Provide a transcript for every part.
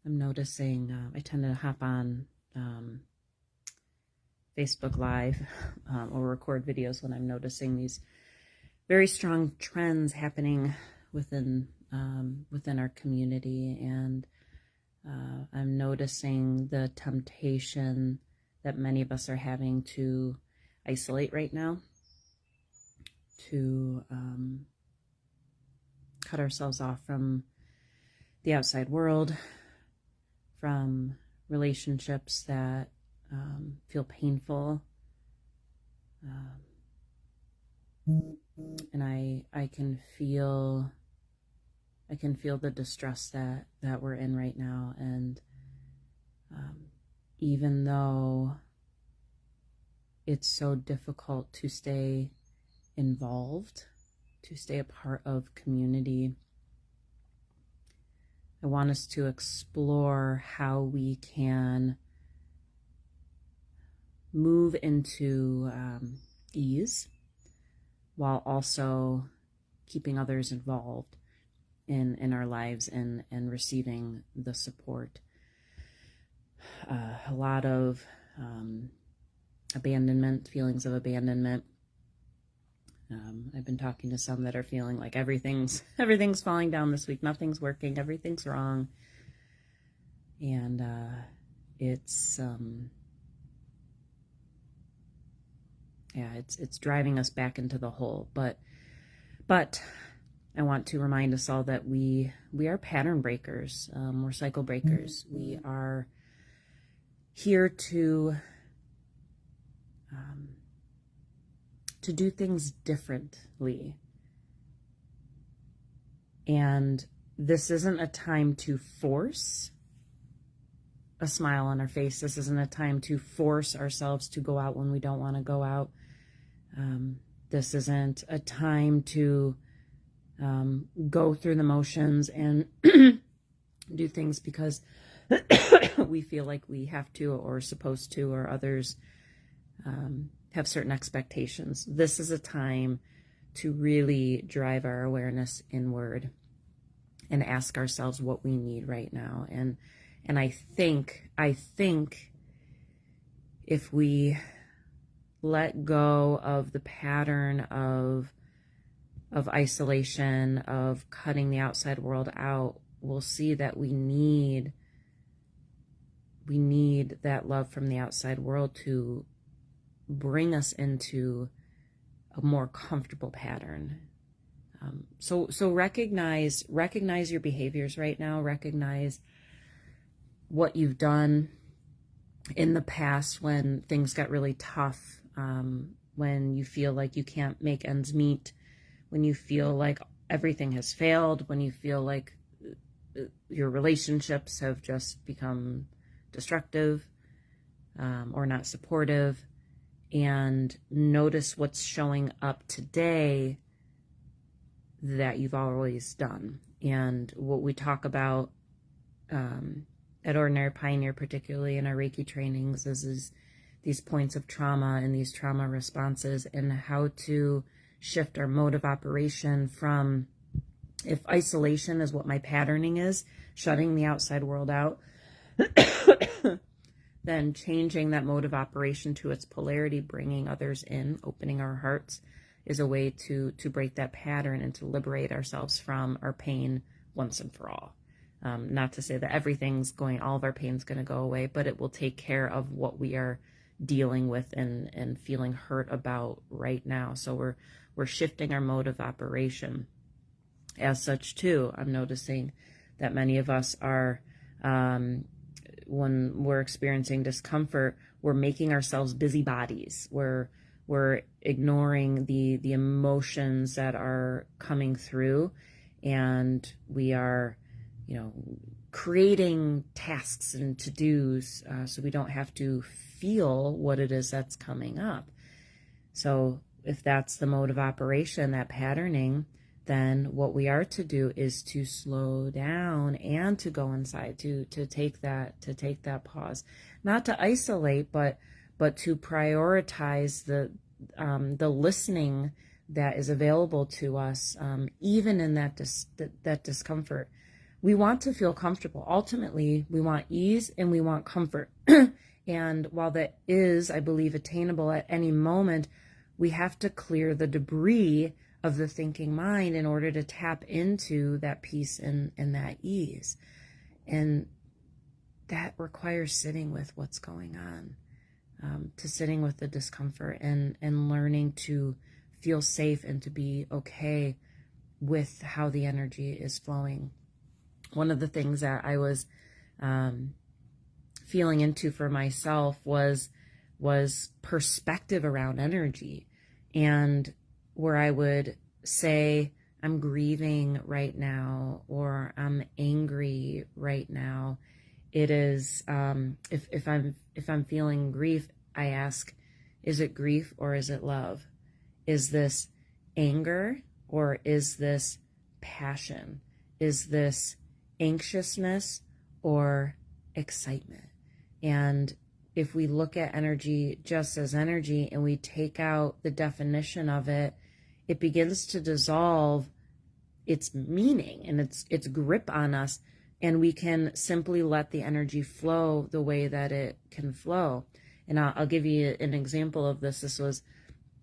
I'm noticing, I tend to hop on Facebook Live or record videos when I'm noticing these very strong trends happening within our community, and I'm noticing the temptation that many of us are having to isolate right now, to cut ourselves off from the outside world, from relationships that feel painful, and I can feel the distress that we're in right now. And even though it's so difficult to stay involved, to stay a part of community, I want us to explore how we can move into ease while also keeping others involved in our lives and receiving the support. A lot of abandonment, feelings of abandonment. I've been talking to some that are feeling like everything's falling down this week. Nothing's working. Everything's wrong. And it's driving us back into the hole. But I want to remind us all that we are pattern breakers. We're cycle breakers. We are here to do things differently. And this isn't a time to force a smile on our face. This isn't a time to force ourselves to go out when we don't want to go out. This isn't a time to go through the motions and do things because we feel like we have to or supposed to, or others have certain expectations. This is a time to really drive our awareness inward and ask ourselves what we need right now. And I think if we let go of the pattern of isolation, of cutting the outside world out, we'll see that we need that love from the outside world to bring us into a more comfortable pattern. So recognize your behaviors right now. Recognize what you've done in the past when things got really tough, when you feel like you can't make ends meet, when you feel like everything has failed, when you feel like your relationships have just become destructive or not supportive. And notice what's showing up today that you've always done. And what we talk about at Ordinary Pioneer, particularly in our Reiki trainings, is these points of trauma and these trauma responses, and how to shift our mode of operation from, if isolation is what my patterning is, shutting the outside world out, then changing that mode of operation to its polarity, bringing others in, opening our hearts, is a way to break that pattern and to liberate ourselves from our pain once and for all. Not to say that all of our pain's going to go away, but it will take care of what we are dealing with and feeling hurt about right now. So we're shifting our mode of operation. As such, too, I'm noticing that many of us are, when we're experiencing discomfort, we're making ourselves busybodies. We're ignoring the emotions that are coming through, and we are, creating tasks and to-dos so we don't have to feel what it is that's coming up. So if that's the mode of operation, that patterning, then what we are to do is to slow down and to go inside, to take that pause, not to isolate, but to prioritize the listening that is available to us, even in that discomfort. we want to feel comfortable. Ultimately, we want ease and we want comfort. And while that is, I believe, attainable at any moment, we have to clear the debris of the thinking mind in order to tap into that peace and that ease. And that requires sitting with what's going on, to sitting with the discomfort and learning to feel safe and to be okay with how the energy is flowing. One of the things that I was feeling into for myself was perspective around energy, and where I would say, I'm grieving right now, or I'm angry right now. It is, if I'm feeling grief, I ask, is it grief or is it love? Is this anger or is this passion? Is this anxiousness or excitement? And if we look at energy just as energy and we take out the definition of it, it begins to dissolve its meaning and its grip on us, and we can simply let the energy flow the way that it can flow. And I'll give you an example of this. This was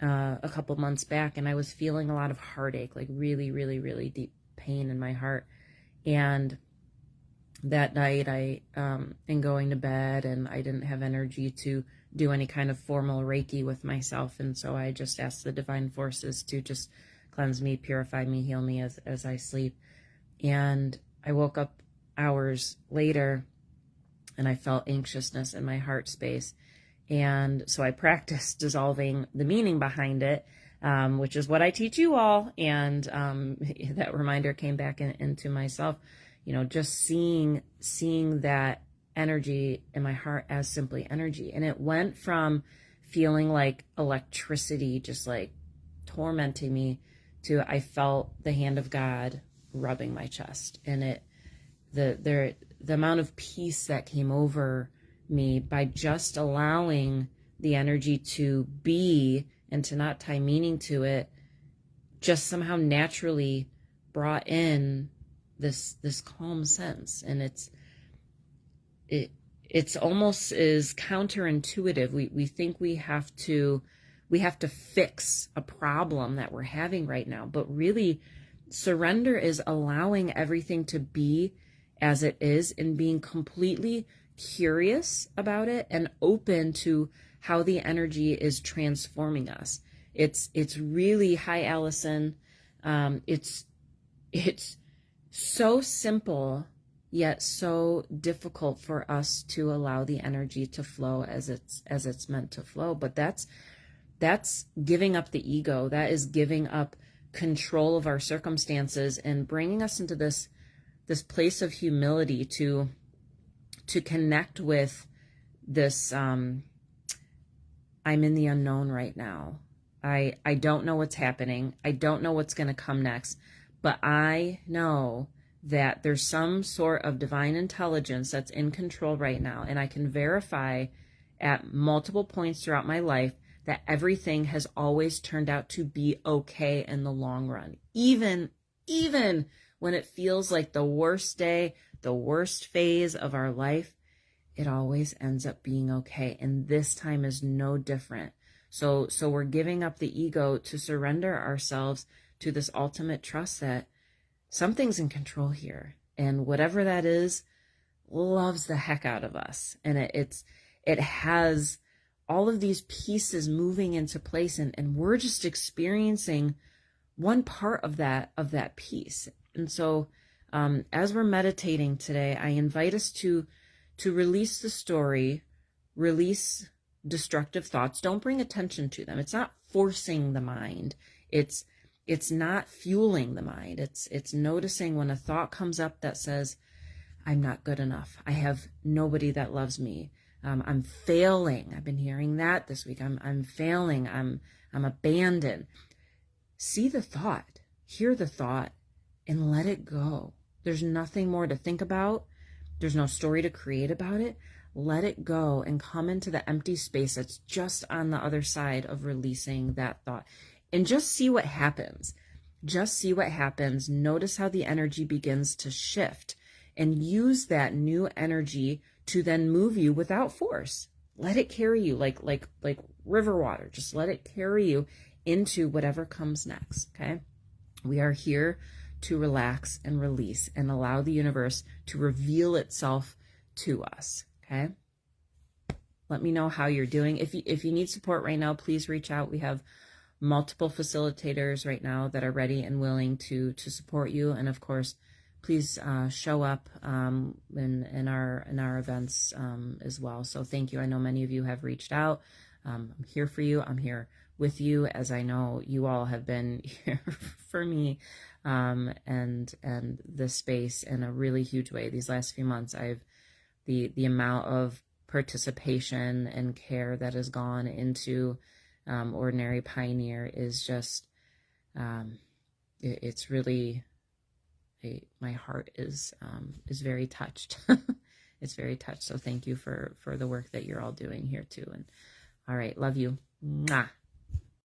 a couple months back, and I was feeling a lot of heartache, like really, really, really deep pain in my heart. And that night, in going to bed, and I didn't have energy to do any kind of formal Reiki with myself. And so I just asked the divine forces to just cleanse me, purify me, heal me as I sleep. And I woke up hours later and I felt anxiousness in my heart space. And so I practiced dissolving the meaning behind it, which is what I teach you all. And that reminder came back into myself, just seeing that energy in my heart as simply energy. And it went from feeling like electricity, just like tormenting me, to I felt the hand of God rubbing my chest. And the amount of peace that came over me by just allowing the energy to be and to not tie meaning to it, just somehow naturally brought in this calm sense. And it's almost is counterintuitive. We think we have to fix a problem that we're having right now, but really surrender is allowing everything to be as it is and being completely curious about it and open to how the energy is transforming us. It's really, hi Allison. It's so simple yet so difficult for us to allow the energy to flow as it's meant to flow. But that's giving up the ego. That is giving up control of our circumstances and bringing us into this place of humility to connect with this. I'm in the unknown right now. I don't know what's happening. I don't know what's going to come next, but I know that there's some sort of divine intelligence that's in control right now. And I can verify at multiple points throughout my life that everything has always turned out to be okay in the long run. Even when it feels like the worst day, the worst phase of our life, it always ends up being okay. And this time is no different. So we're giving up the ego to surrender ourselves to this ultimate trust that something's in control here. And whatever that is, loves the heck out of us. And it has all of these pieces moving into place, and we're just experiencing one part of that piece. And so as we're meditating today, I invite us to release the story, release destructive thoughts. Don't bring attention to them. It's not forcing the mind. It's not fueling the mind. It's noticing when a thought comes up that says, I'm not good enough. I have nobody that loves me. I'm failing. I've been hearing that this week. I'm failing. I'm abandoned. See the thought, hear the thought, and let it go. There's nothing more to think about. There's no story to create about it. Let it go and come into the empty space that's just on the other side of releasing that thought. And just see what happens. Just see what happens. Notice how the energy begins to shift. and use that new energy to then move you without force. Let it carry you like river water. Just let it carry you into whatever comes next, okay? We are here to relax and release and allow the universe to reveal itself to us, okay? Let me know how you're doing. If you need support right now, please reach out. We have multiple facilitators right now that are ready and willing to support you. And of course, please show up in our events as well. So thank you. I know many of you have reached out. I'm here for you. I'm here with you, as I know you all have been here for me and this space in a really huge way. These last few months, the amount of participation and care that has gone into Ordinary Pioneer is just, it's really, my heart is very touched. It's very touched. So thank you for the work that you're all doing here too. And all right, love you. Mwah.